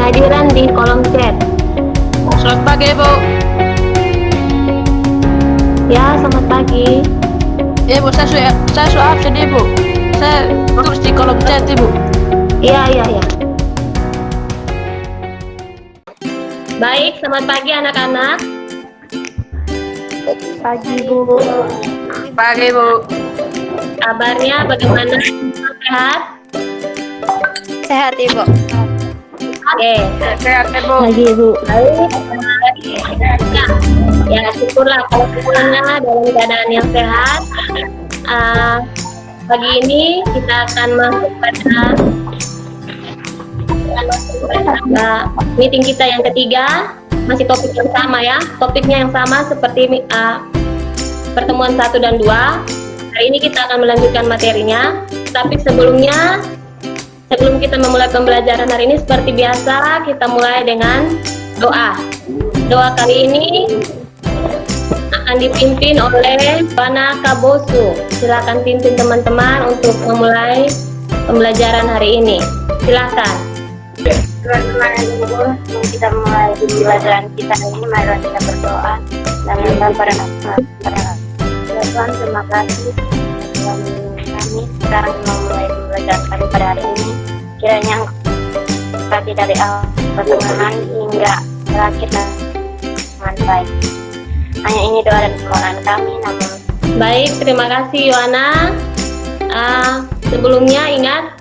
kehadiran di kolom chat. Selamat pagi, Bu. Ya, selamat pagi. Bu, saya sudah absen, Bu. Saya tulis di kolom chat, Bu. Iya. Baik, selamat pagi anak-anak. Pagi, Bu. Pagi, Bu. Kabarnya bagaimana? Sehat? Sehat, Ibu. Oke. Sehat, Bu. Pagi, Bu. Baik. Ya, syukurlah kalau semuanya dalam keadaan yang sehat. Pagi ini kita akan masuk pada meeting kita yang ketiga. Masih topik yang sama ya. Topiknya yang sama seperti pertemuan 1 dan 2. Hari ini kita akan melanjutkan materinya. Tapi sebelum kita memulai pembelajaran hari ini, seperti biasa kita mulai dengan doa. Doa kali ini akan dipimpin oleh Wana Kabosu. Silakan pimpin teman-teman untuk memulai pembelajaran hari ini. Silakan. Teman-teman, sebelum kita mulai pembelajaran kita hari ini, mari kita berdoa dan minta pada Tuhan, terima kasih dan kami sekarang memulai pembelajaran kami pada hari ini. Kiranya kami dari awal pertengahan hingga terakhir dengan baik. Hanya ini doa dan permohonan kami, namun Baik, terima kasih Yohana. Sebelumnya ingat,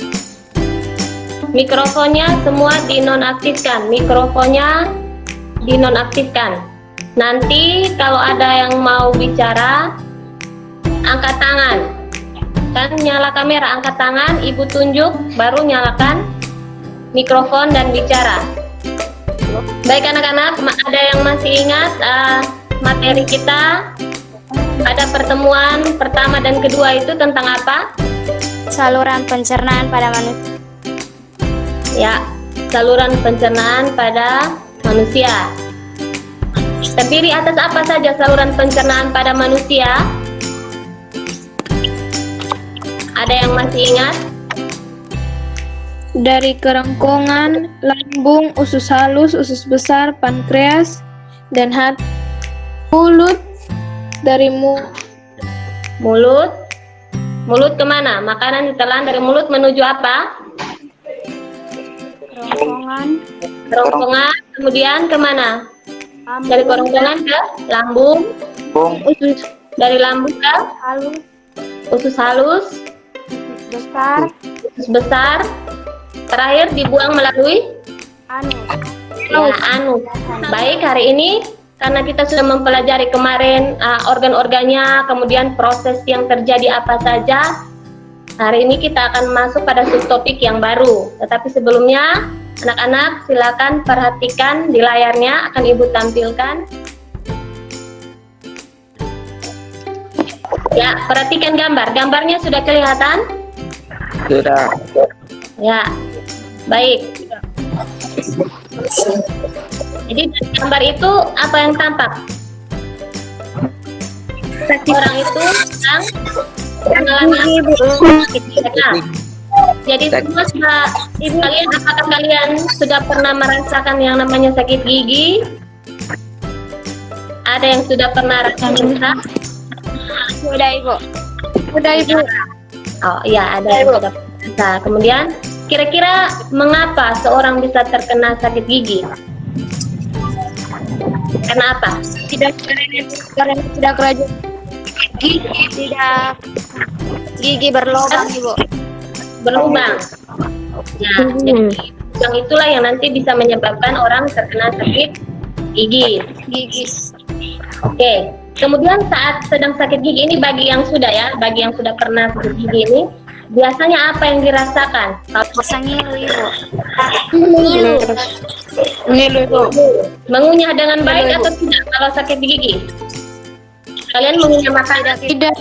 mikrofonnya semua dinonaktifkan. Nanti kalau ada yang mau bicara, angkat tangan. Kan nyala kamera, angkat tangan, ibu tunjuk, baru nyalakan mikrofon dan bicara. Baik anak-anak, ada yang masih ingat materi kita pada pertemuan pertama dan kedua itu tentang apa? saluran pencernaan pada manusia. Ya, saluran pencernaan pada manusia. Terdiri atas apa saja saluran pencernaan pada manusia? Ada yang masih ingat? Dari kerongkongan, lambung, usus halus, usus besar, pankreas, dan hati. Mulut, dari Mulut kemana? Makanan ditelan dari mulut menuju apa? Kerongkongan, kemudian kemana? Dari kerongkongan ke lambung, dari lambung ke usus halus, usus besar, terakhir dibuang melalui anus. Baik, hari ini karena kita sudah mempelajari kemarin organ-organnya, kemudian proses yang terjadi apa saja, hari ini kita akan masuk pada subtopik yang baru. Tetapi sebelumnya, anak-anak silakan perhatikan di layarnya, akan ibu tampilkan. Ya, perhatikan gambarnya sudah kelihatan? Sudah. Ya, baik. Jadi dari gambar itu apa yang tampak? Orang itu sedang mengalami sakit. Jadi semua kalian, apakah kalian sudah pernah merasakan yang namanya sakit gigi? Ada yang sudah pernah rasakan? Sudah, Ibu. Oh iya, ada yang sudah pernah. Kemudian kira-kira mengapa seorang bisa terkena sakit gigi? Karena apa? Karena tidak kerajaan gigi berlubang, Ibu. Berlubang. Nah, jadi lubang itulah yang nanti bisa menyebabkan orang terkena sakit gigi. Oke. Kemudian saat sedang sakit gigi ini, bagi yang sudah pernah sakit gigi ini, biasanya apa yang dirasakan? Rasa ngilu, Ibu. Ngilu, Ibu. Mengunyah dengan baik atau tidak kalau sakit gigi? Kalian mengunyah makanan? Tidak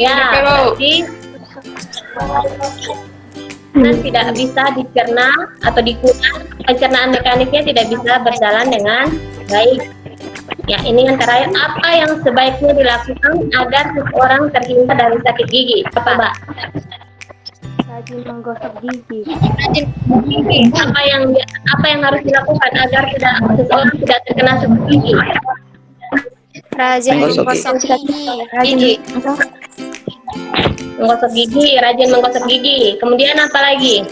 ya. Berarti tidak bisa dicerna atau dikunyah, pencernaan mekaniknya tidak bisa berjalan dengan baik. Ya, ini antara apa yang sebaiknya dilakukan agar seseorang terhindar dari sakit gigi. Apa, Mbak? Rajin menggosok gigi. Rajin gigi. Apa yang harus dilakukan agar seseorang tidak terkena sakit gigi? Rajin Menggosok menggosok gigi. Gigi. Menggosok gigi, rajin menggosok gigi. Kemudian apa lagi?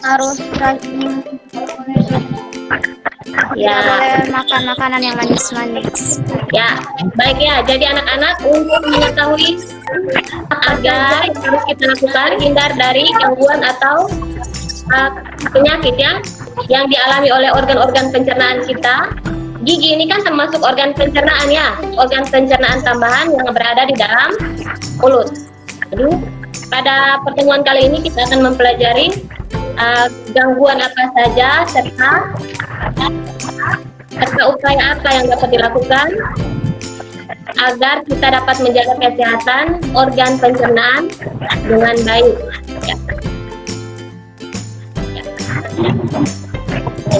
Harus rajin. Ya. Tidak boleh makan makanan yang manis-manis. Ya, baik ya. Jadi anak-anak untuk mengetahui agar yang harus kita lakukan hindar dari gangguan atau penyakit ya yang dialami oleh organ-organ pencernaan kita. Gigi ini kan termasuk organ pencernaan ya, organ pencernaan tambahan yang berada di dalam mulut. Jadi pada pertemuan kali ini kita akan mempelajari gangguan apa saja serta upaya apa yang dapat dilakukan agar kita dapat menjaga kesehatan organ pencernaan dengan baik. Ya.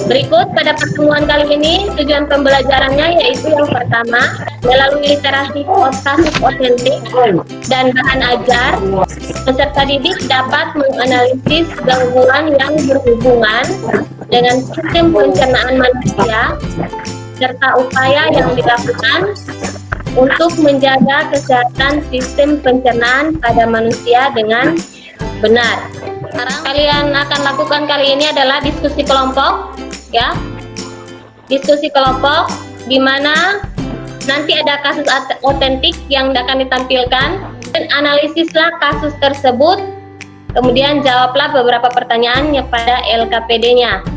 Berikut pada pertemuan kali ini tujuan pembelajarannya yaitu yang pertama melalui literasi kasus otentik dan bahan ajar peserta didik dapat menganalisis gangguan yang berhubungan dengan sistem pencernaan manusia serta upaya yang dilakukan untuk menjaga kesehatan sistem pencernaan pada manusia dengan benar. Sekarang kalian akan lakukan kali ini adalah diskusi kelompok ya. Diskusi kelompok di mana nanti ada kasus otentik yang akan ditampilkan dan analisislah kasus tersebut. Kemudian jawablah beberapa pertanyaan pada LKPD-nya.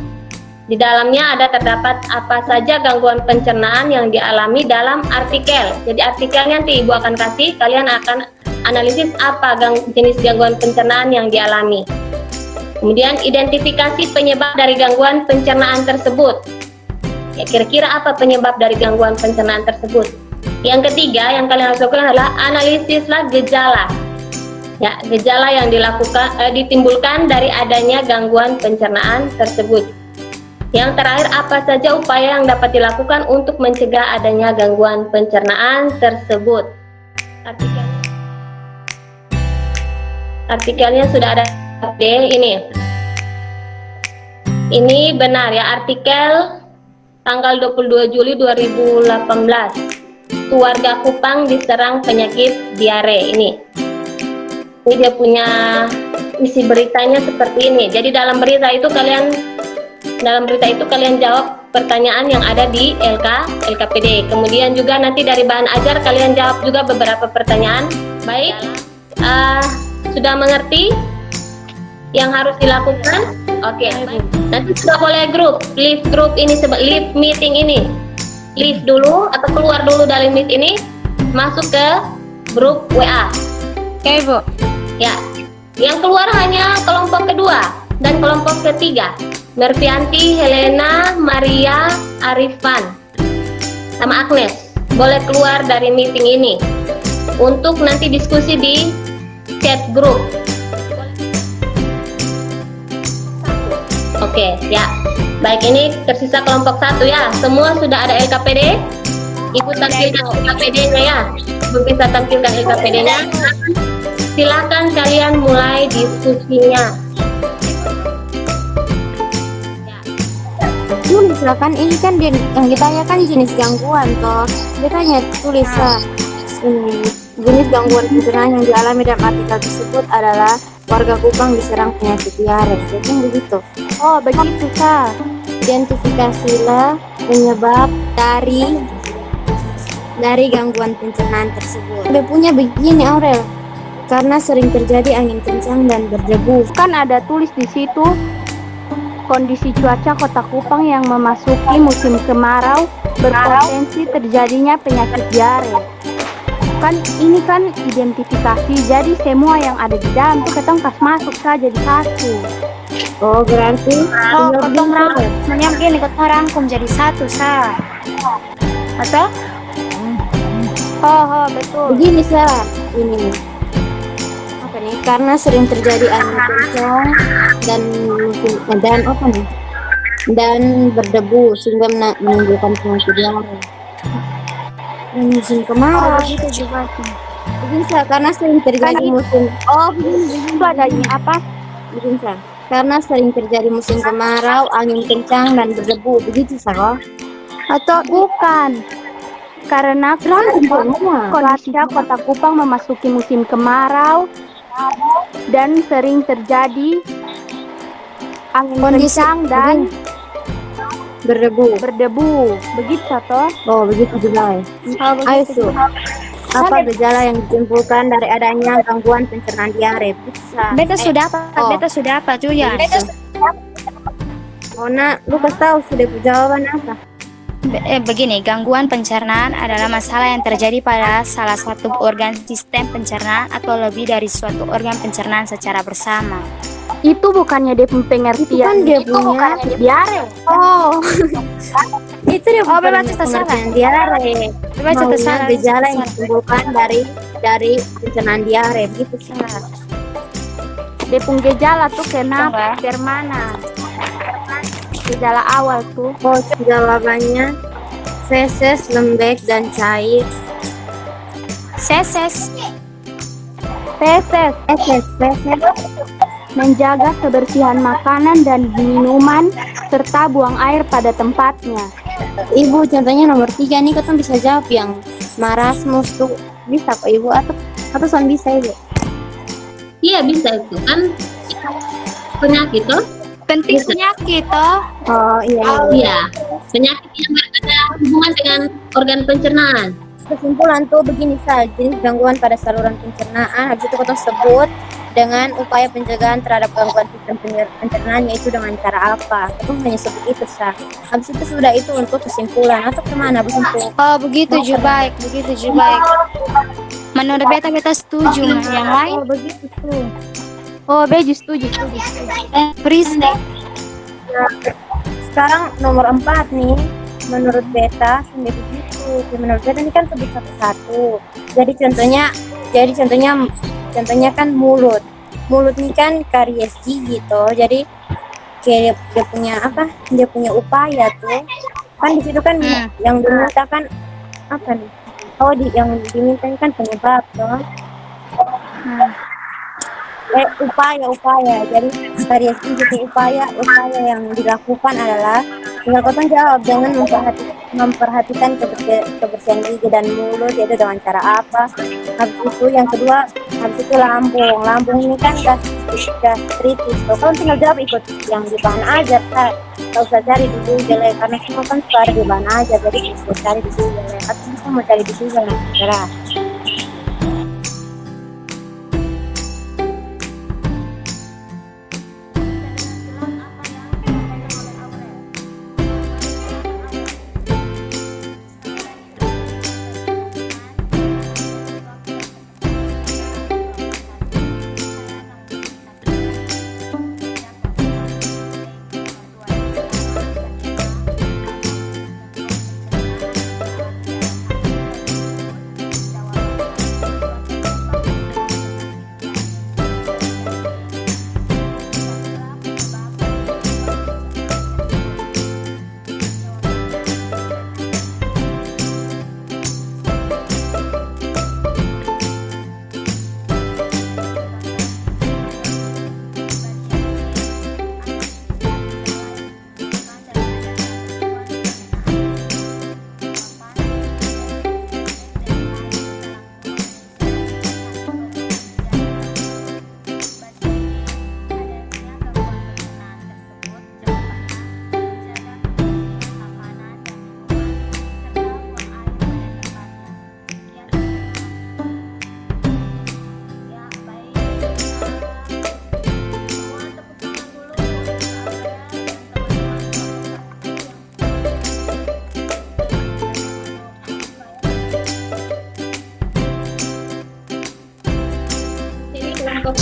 Di dalamnya terdapat apa saja gangguan pencernaan yang dialami dalam artikel. Jadi artikelnya nanti Ibu akan kasih, kalian akan analisis apa jenis gangguan pencernaan yang dialami. Kemudian identifikasi penyebab dari gangguan pencernaan tersebut. Ya, kira-kira apa penyebab dari gangguan pencernaan tersebut? Yang ketiga yang kalian harus lakukan adalah analisislah gejala. Ya, gejala yang ditimbulkan dari adanya gangguan pencernaan tersebut. Yang terakhir, apa saja upaya yang dapat dilakukan untuk mencegah adanya gangguan pencernaan tersebut. Artikelnya sudah ada ini. Ini benar ya, artikel tanggal 22 Juli 2018. Keluarga Kupang diserang penyakit diare ini. Ini dia punya isi beritanya seperti ini. Jadi dalam berita itu kalian jawab pertanyaan yang ada di LKPD. Kemudian juga nanti dari bahan ajar kalian jawab juga beberapa pertanyaan. Baik, sudah mengerti yang harus dilakukan? Oke. Nanti sudah boleh leave grup ini, leave meeting ini. Leave dulu atau keluar dulu dari meet ini, masuk ke grup WA. Oke, Bu. Ya. Yang keluar hanya kelompok kedua dan kelompok ketiga. Mervianti, Helena, Maria, Arifan, sama Agnes boleh keluar dari meeting ini untuk nanti diskusi di chat grup. Oke, ya. Baik, ini tersisa kelompok 1 ya. Semua sudah ada LKPD. Ibu tampilkan LKPD-nya ya. Ibu bisa tampilkan LKPD-nya. Silakan kalian mulai diskusinya. Misalkan ini kan yang ditanyakan jenis gangguan toh, dia tanya tulis ini jenis gangguan pencernaan yang dialami dalam artikel tersebut adalah warga Kupang diserang penyakit diare. Jadi begitu. Oh begitu Kak. Identifikasilah penyebab dari gangguan pencernaan tersebut. Dia punya begini Aurel, karena sering terjadi angin kencang dan berdebu. Kan ada tulis di situ kondisi cuaca Kota Kupang yang memasuki musim kemarau berpotensi terjadinya penyakit diare. Kan ini kan identifikasi, jadi semua yang ada di dalam tuh ketong kas masuk saja di satu. Oh berarti Ketong rangkum jadi satu sah. Atau? Betul. begini ini apa nih? Karena sering terjadi angin kencang dan berdebu sehingga menimbulkan penyakit diare. Musim kemarau gitu juga sih. Bisa karena sering terjadi musim. Oh, begini. Itu ada ini apa? Bisa. Karena sering terjadi musim kemarau, angin kencang dan berdebu. Begitu, Saro. Atau bukan? Karena cuaca Kota Kupang memasuki musim kemarau dan sering terjadi angin Kondisi kencang dan berdebu. berdebu. Begitu toh? Oh, begitu juga. Ayo, Su. Apa gejala yang ditimbulkan dari adanya gangguan pencernaan diare? Bisa. Beta sudah apa? oh. Beta sudah apa, Julian? Mona, lu kasih tahu sudah jawaban apa? Begini, gangguan pencernaan adalah masalah yang terjadi pada salah satu organ sistem pencernaan atau lebih dari suatu organ pencernaan secara bersama. Itu bukannya dia pengertian Dia punya diare. oh itu dia Oh, bukan bebas terserah. pengertian diare. Bebas Maunya terserah. gejala yang ditimbulkan dari pencernaan diare begitu sih. Dia punya gejala tuh kenapa? Coba. Dari mana? Gejala awal tuh. Oh, jawabannya feses lembek dan cair. Seses. Feses. Feses. Menjaga kebersihan makanan dan minuman serta buang air pada tempatnya. Ibu, contohnya nomor 3 nih, kita bisa jawab yang marasmus tuh bisa kok Ibu atau soal bisa Ibu? Iya bisa itu kan penyakit toh. Penting penyakit toh. Oh iya. Iya, penyakit yang ada hubungan dengan organ pencernaan. Kesimpulan tuh begini saja, jenis gangguan pada saluran pencernaan. Habis itu kita sebut dengan upaya pencegahan terhadap gangguan sistem pencernaan, yaitu dengan cara apa? Itu hanya sebut itu sah. Habis itu sudah itu untuk kesimpulan atau kemana Bu Simpu? Oh, begitu ju baik, begitu ju baik. Menurut beta setuju. Yang lain? Oh begitu tuh. Oh, Beju setuju. Prisne. Sekarang nomor 4 nih, menurut beta sampai begitu. Menurut beta ini kan sebut satu-satu. Jadi contohnya kan mulut. Mulut ini kan karies gigi toh. Jadi kayak dia punya apa? Dia punya upaya tuh. Kan di situ kan yang diminta kan apa nih? Oh, yang diminta kan penyebab toh. Upaya. Jadi karies gigi itu upaya yang dilakukan adalah tinggal kau jawab dengan memperhatikan kebersihan gigi dan mulut, yaitu dengan cara apa. Habis itu lambung ini kan gastritis. Kau tinggal jawab ikut yang di bahan ajar, tak usah cari di Google karena semua kan sudah ada di bahan ajar, jadi bisa cari di Google atau bisa mau cari di Google nah.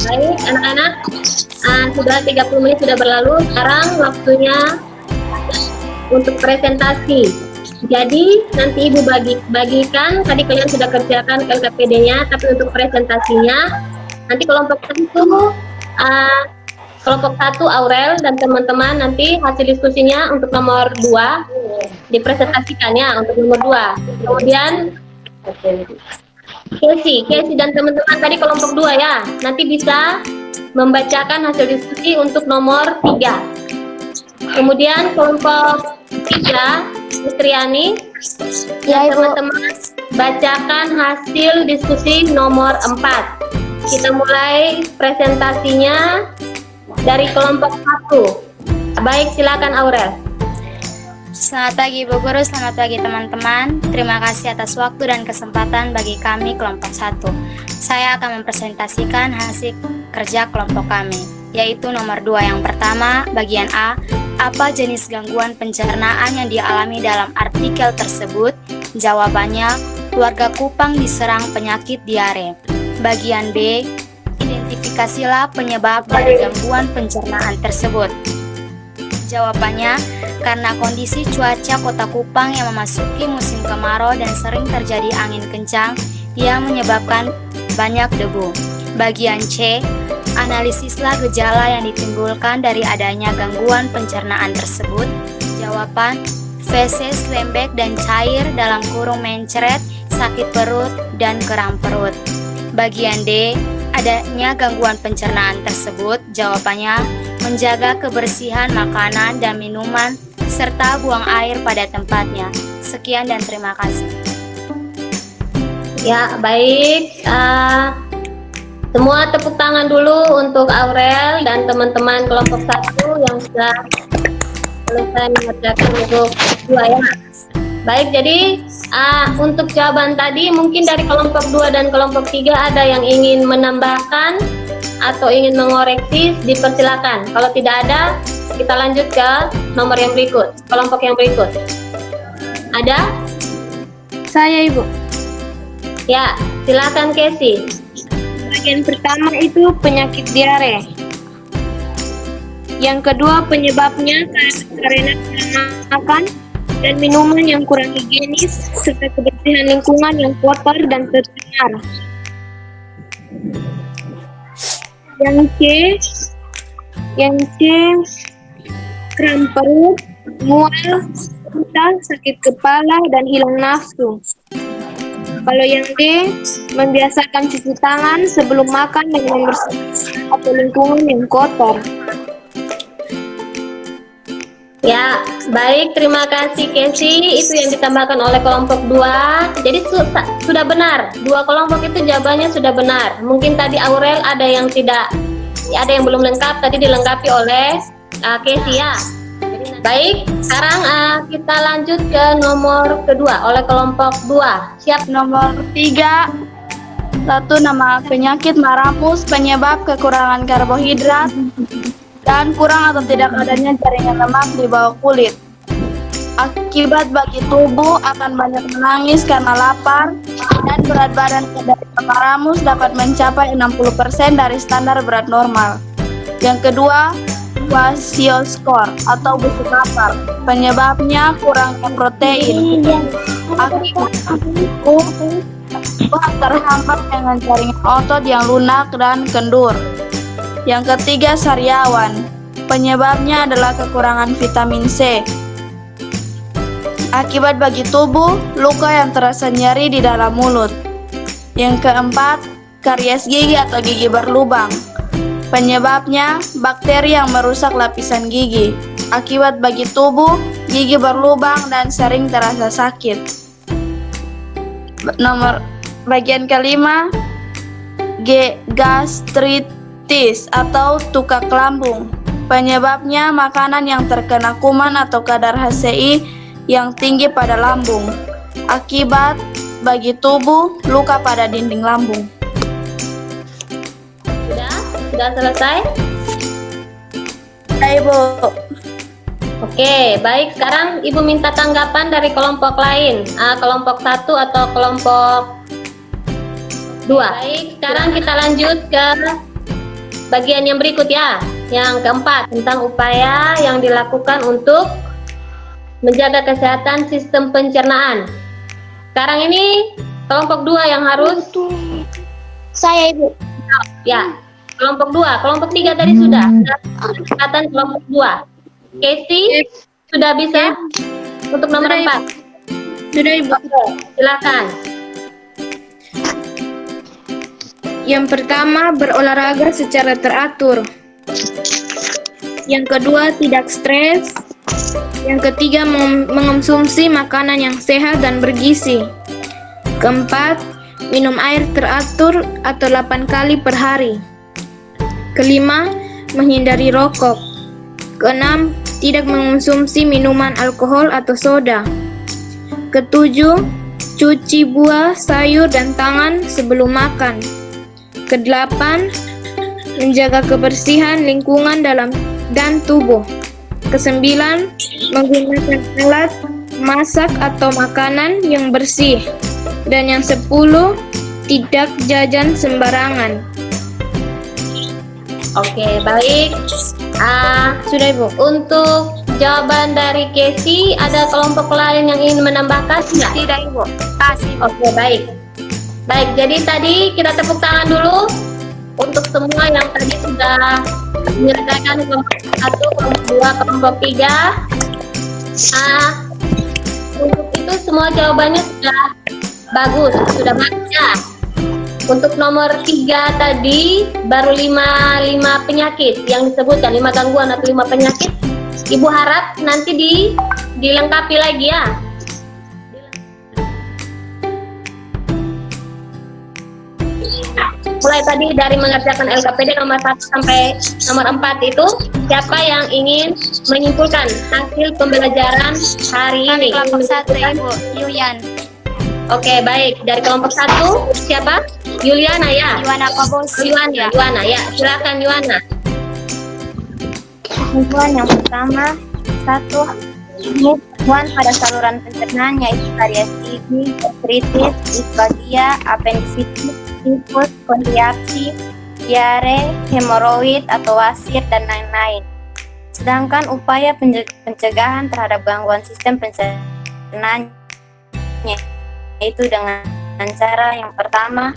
Baik, anak-anak, sudah 30 menit sudah berlalu. Sekarang waktunya untuk presentasi. Jadi nanti Ibu bagikan, tadi kalian sudah kerjakan LKPD-nya, tapi untuk presentasinya nanti kelompok 1 Aurel dan teman-teman nanti hasil diskusinya untuk nomor 2 dipresentasikannya untuk nomor 2. Kemudian Casey dan teman-teman tadi kelompok 2 ya. Nanti bisa membacakan hasil diskusi untuk nomor 3. Kemudian kelompok 3, Triani, Ya, Ibu. teman-teman bacakan hasil diskusi nomor 4. Kita mulai presentasinya dari kelompok 1. Baik, silakan Aurel. Selamat pagi Bu Guru, selamat pagi teman-teman. Terima kasih atas waktu dan kesempatan bagi kami kelompok 1. Saya akan mempresentasikan hasil kerja kelompok kami, yaitu nomor 2 yang pertama, bagian A, apa jenis gangguan pencernaan yang dialami dalam artikel tersebut? Jawabannya, keluarga Kupang diserang penyakit diare. Bagian B, identifikasilah penyebab dari gangguan pencernaan tersebut. Jawabannya, karena kondisi cuaca Kota Kupang yang memasuki musim kemarau dan sering terjadi angin kencang yang menyebabkan banyak debu. Bagian C, analisislah gejala yang ditimbulkan dari adanya gangguan pencernaan tersebut. Jawaban, feses lembek dan cair dalam kurung mencret, sakit perut, dan kram perut. Bagian D, adanya gangguan pencernaan tersebut. Jawabannya, menjaga kebersihan makanan dan minuman, serta buang air pada tempatnya. Sekian dan terima kasih. Ya, baik. Semua tepuk tangan dulu untuk Aurel dan teman-teman kelompok 1 yang sudah selesai mengerjakan untuk 2 ya. Baik, jadi untuk jawaban tadi mungkin dari kelompok 2 dan kelompok 3 ada yang ingin menambahkan atau ingin mengoreksi, dipersilakan. Kalau tidak ada, kita lanjut ke nomor yang berikut, kelompok yang berikut. Ada? Saya, Ibu. Ya, silakan Casey. Bagian pertama itu penyakit diare. Yang kedua penyebabnya karena makan dan minuman yang kurang higienis serta kebersihan lingkungan yang kotor dan tercemar. Yang C, kram perut, mual, muntah, sakit kepala, dan hilang nafsu. Kalau yang D, membiasakan cuci tangan sebelum makan dan membersihkan atau lingkungan yang kotor. Ya, baik, terima kasih Casey. Itu yang ditambahkan oleh kelompok 2. Jadi sudah benar, 2 kelompok itu jawabannya sudah benar. Mungkin tadi Aurel ada yang tidak, ada yang belum lengkap, tadi dilengkapi oleh Casey ya. Baik, sekarang kita lanjut ke nomor kedua oleh kelompok 2. Siap? Nomor 3, satu nama penyakit maramus penyebab kekurangan karbohidrat dan kurang atau tidak adanya jaringan lemak di bawah kulit. Akibat bagi tubuh akan banyak menangis karena lapar dan berat badan penderita maramus dapat mencapai 60% dari standar berat normal. Yang kedua, kwashiorkor atau busuk lapar. Penyebabnya kurangnya protein. Akibat tubuh terhambat dengan jaringan otot yang lunak dan kendur. Yang ketiga, sariawan. Penyebabnya adalah kekurangan vitamin C. Akibat bagi tubuh, luka yang terasa nyeri di dalam mulut. Yang keempat, karies gigi atau gigi berlubang. Penyebabnya, bakteri yang merusak lapisan gigi. Akibat bagi tubuh, gigi berlubang dan sering terasa sakit. Nomor bagian kelima, gastritis atau tukak lambung. Penyebabnya makanan yang terkena kuman atau kadar HCI yang tinggi pada lambung. Akibat bagi tubuh, luka pada dinding lambung. Sudah selesai? Ibu. Oke, baik. Sekarang Ibu minta tanggapan dari kelompok lain, kelompok 1 atau kelompok 2. Baik, sekarang kita lanjut ke bagian yang berikut ya. Yang keempat, tentang upaya yang dilakukan untuk menjaga kesehatan sistem pencernaan. Sekarang ini kelompok 2 yang harus. Saya, Ibu. Ya, kelompok 2. Kelompok 3 tadi sudah. Kesehatan kelompok 2. Casey, sudah bisa untuk nomor 4? Sudah, Ibu. Oke, silakan. Yang pertama, berolahraga secara teratur. Yang kedua, tidak stres. Yang ketiga, mengonsumsi makanan yang sehat dan bergizi. Keempat, minum air teratur atau 8 kali per hari. Kelima, menghindari rokok. Keenam, tidak mengonsumsi minuman alkohol atau soda. Ketujuh, cuci buah, sayur, dan tangan sebelum makan. Kedelapan, menjaga kebersihan lingkungan dalam dan tubuh. Kesembilan, menggunakan alat masak atau makanan yang bersih. Dan yang 10, tidak jajan sembarangan. Oke, baik. Sudah Ibu. Untuk jawaban dari Casey, ada kelompok lain yang ingin menambahkan nggak? Tidak Ibu. Kasih. Oke, baik. Baik, jadi tadi kita tepuk tangan dulu untuk semua yang tadi sudah menyelesaikan kelompok 1, kelompok 2, kelompok 3. Untuk itu semua jawabannya sudah bagus, sudah bagus ya. Untuk nomor 3 tadi baru 5 penyakit yang disebutkan, 5 gangguan atau 5 penyakit. Ibu harap nanti dilengkapi lagi ya. Mulai tadi dari mengerjakan LKPD nomor 1 sampai nomor 4 itu, siapa yang ingin menyimpulkan hasil pembelajaran hari ini? Kelompok 1 Ibu, Yulian. Oke, baik. Dari kelompok 1, siapa? Yuliana ya? Yuliana Pabosi. Yuliana ya. Silakan Yuliana. Kesimpulan yang pertama, 1. Gangguan pada saluran pencernaan yaitu karies gigi, gastritis, disfagia, appendicitis, tifus, kondriaksi, diare, hemoroid atau wasir, dan lain-lain. Sedangkan upaya pencegahan terhadap gangguan sistem pencernaan yaitu dengan cara yang pertama,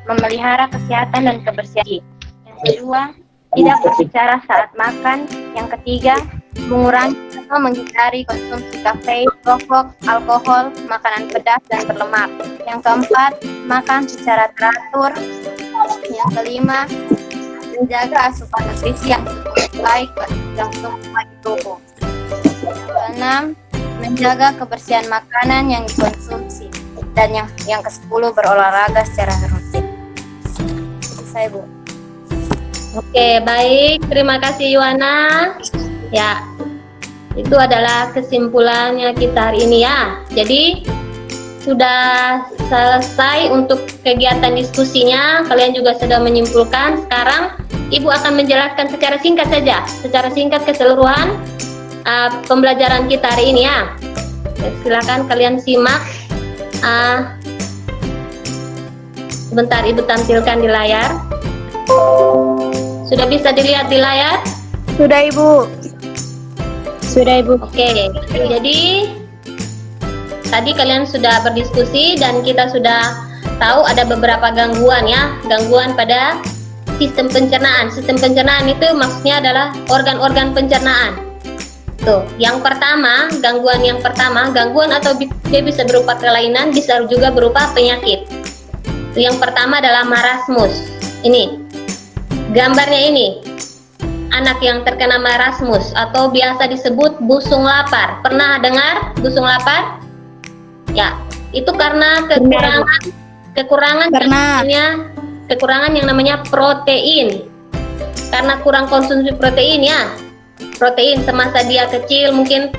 memelihara kesehatan dan kebersihan. Yang kedua, tidak berbicara saat makan. Yang ketiga, mengurangi atau menghindari konsumsi kafein, rokok, alkohol, makanan pedas dan berlemak. Yang keempat, makan secara teratur. Yang kelima, menjaga asupan nutrisi yang baik untuk tubuh. Yang keenam, menjaga kebersihan makanan yang dikonsumsi. Dan yang ke-10, berolahraga secara rutin. Itu saya, Bu. Oke, baik. Terima kasih Yuliana. Ya, itu adalah kesimpulannya kita hari ini ya. Jadi sudah selesai untuk kegiatan diskusinya. Kalian juga sudah menyimpulkan. Sekarang Ibu akan menjelaskan secara singkat saja, secara singkat keseluruhan pembelajaran kita hari ini ya. Silakan kalian simak. Sebentar Ibu tampilkan di layar. Sudah bisa dilihat di layar? Sudah Ibu. Sudah Ibu. Oke, jadi tadi kalian sudah berdiskusi dan kita sudah tahu ada beberapa gangguan ya, gangguan pada sistem pencernaan. Sistem pencernaan itu maksudnya adalah organ-organ pencernaan. Tuh, yang pertama, gangguan atau dia bisa berupa kelainan, bisa juga berupa penyakit. Tuh, yang pertama adalah marasmus. Ini, gambarnya ini. Anak yang terkena marasmus atau biasa disebut busung lapar. Pernah dengar busung lapar? Ya, itu karena kekurangan yang namanya protein. Karena kurang konsumsi protein ya. Protein semasa dia kecil mungkin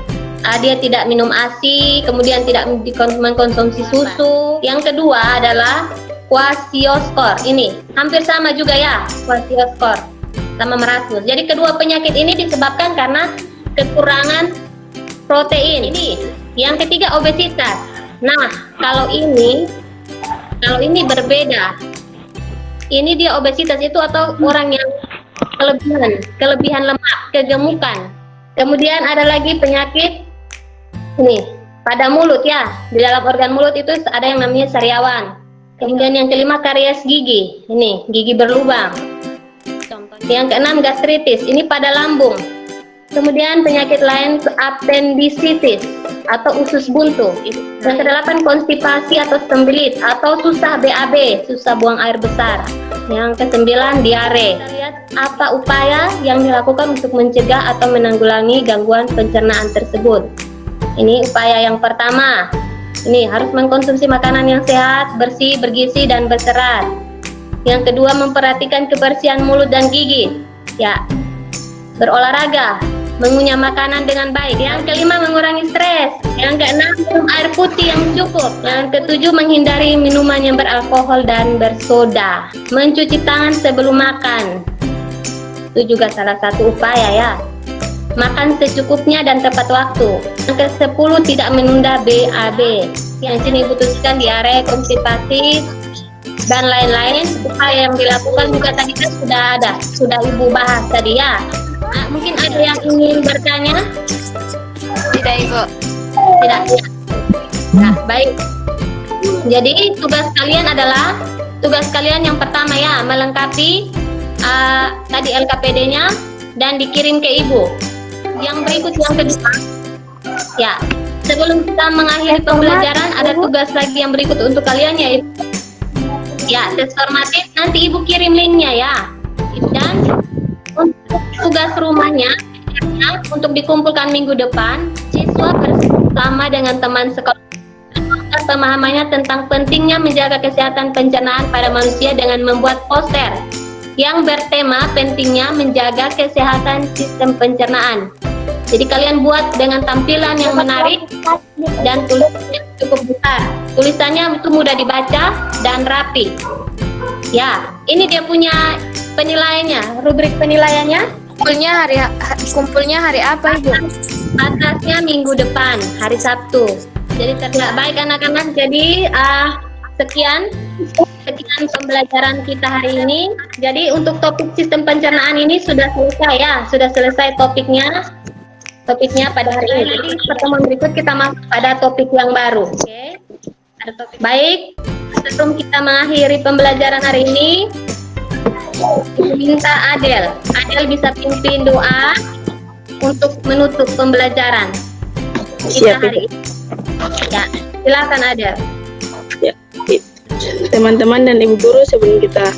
dia tidak minum ASI, kemudian tidak mengkonsumsi susu. Yang kedua adalah kwashiorkor. Ini hampir sama juga ya, kwashiorkor sama marasmus. Jadi kedua penyakit ini disebabkan karena kekurangan protein. Ini yang ketiga, obesitas. Nah, kalau ini berbeda. Ini dia obesitas itu atau orang yang kelebihan lemak, kegemukan. Kemudian ada lagi penyakit ini pada mulut ya. Di dalam organ mulut itu ada yang namanya sariawan. Kemudian yang kelima, karies gigi. Ini gigi berlubang. Yang keenam, gastritis. Ini pada lambung. Kemudian penyakit lain, appendicitis. atau usus buntu. Yang kedelapan, konstipasi atau sembelit atau susah BAB, susah buang air besar. Yang kesembilan, diare. Kita lihat apa upaya yang dilakukan untuk mencegah atau menanggulangi gangguan pencernaan tersebut. Ini upaya yang pertama. Ini harus mengkonsumsi makanan yang sehat, bersih, bergizi, dan berserat. Yang kedua, memperhatikan kebersihan mulut dan gigi. Ya, berolahraga, mengunyah makanan dengan baik. Yang kelima, mengurangi stres. Yang keenam, minum air putih yang cukup. Yang ketujuh, menghindari minuman yang beralkohol dan bersoda. Mencuci tangan sebelum makan. Itu juga salah satu upaya ya. Makan secukupnya dan tepat waktu. Yang ke-10, tidak menunda BAB. Yang sini butuhkan diare, konstipasi, dan lain-lain. Upaya yang dilakukan juga tadi kan sudah Ibu bahas tadi ya. Nah, mungkin ada yang ingin bertanya? Tidak, Ibu. Tidak. Nah, baik. Jadi tugas kalian yang pertama ya, melengkapi tadi LKPD-nya dan dikirim ke Ibu. Yang berikut yang kedua, ya, sebelum kita mengakhiri pembelajaran ada tugas lagi yang berikut untuk kalian yaitu ya, tes formatif. Nanti Ibu kirim linknya ya. Dan untuk tugas rumahnya untuk dikumpulkan minggu depan, siswa bersama dengan teman sekolah pemahamannya tentang pentingnya menjaga kesehatan pencernaan pada manusia dengan membuat poster yang bertema pentingnya menjaga kesehatan sistem pencernaan. Jadi kalian buat dengan tampilan yang menarik dan tulisannya cukup besar. Tulisannya itu mudah dibaca dan rapi. Ya, ini dia punya penilaiannya, rubrik penilaiannya. Kumpulnya hari apa, Ibu? Atasnya minggu depan, hari Sabtu. Jadi terlihat baik anak-anak. Jadi sekian pembelajaran kita hari ini. Jadi untuk topik sistem pencernaan ini sudah selesai ya, sudah selesai topiknya pada hari ini. Jadi pertemuan berikut kita masuk pada topik yang baru. Oke. Ada topik. Baik, sebelum kita mengakhiri pembelajaran hari ini, minta Adel bisa pimpin doa untuk menutup pembelajaran kita hari ini. Ya, silakan Adel. Ya, teman-teman dan ibu guru, sebelum kita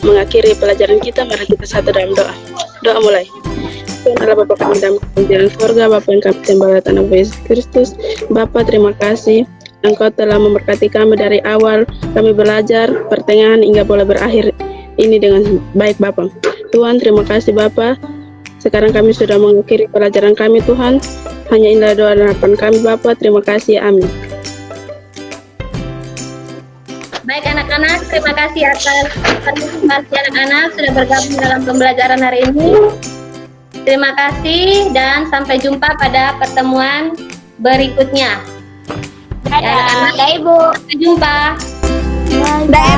mengakhiri pelajaran kita, mari kita satu dalam doa. Doa mulai. Tuhan Allah Bapa kami dalam kerajaan surga, Bapa yang kami sembah dalam nama Yesus Kristus. Bapa, terima kasih Engkau telah memberkati kami dari awal kami belajar, pertengahan hingga boleh berakhir ini dengan baik Bapa. Tuhan, terima kasih Bapa. Sekarang kami sudah mengakhiri pelajaran kami Tuhan. Hanya inilah doa dan harapan kami Bapa. Terima kasih, amin. Baik anak-anak, terima kasih atas partisipasi anak-anak sudah bergabung dalam pembelajaran hari ini. Terima kasih dan sampai jumpa pada pertemuan berikutnya. Dadah. Ya, anak-anak, Ibu. Sampai jumpa. Dadah.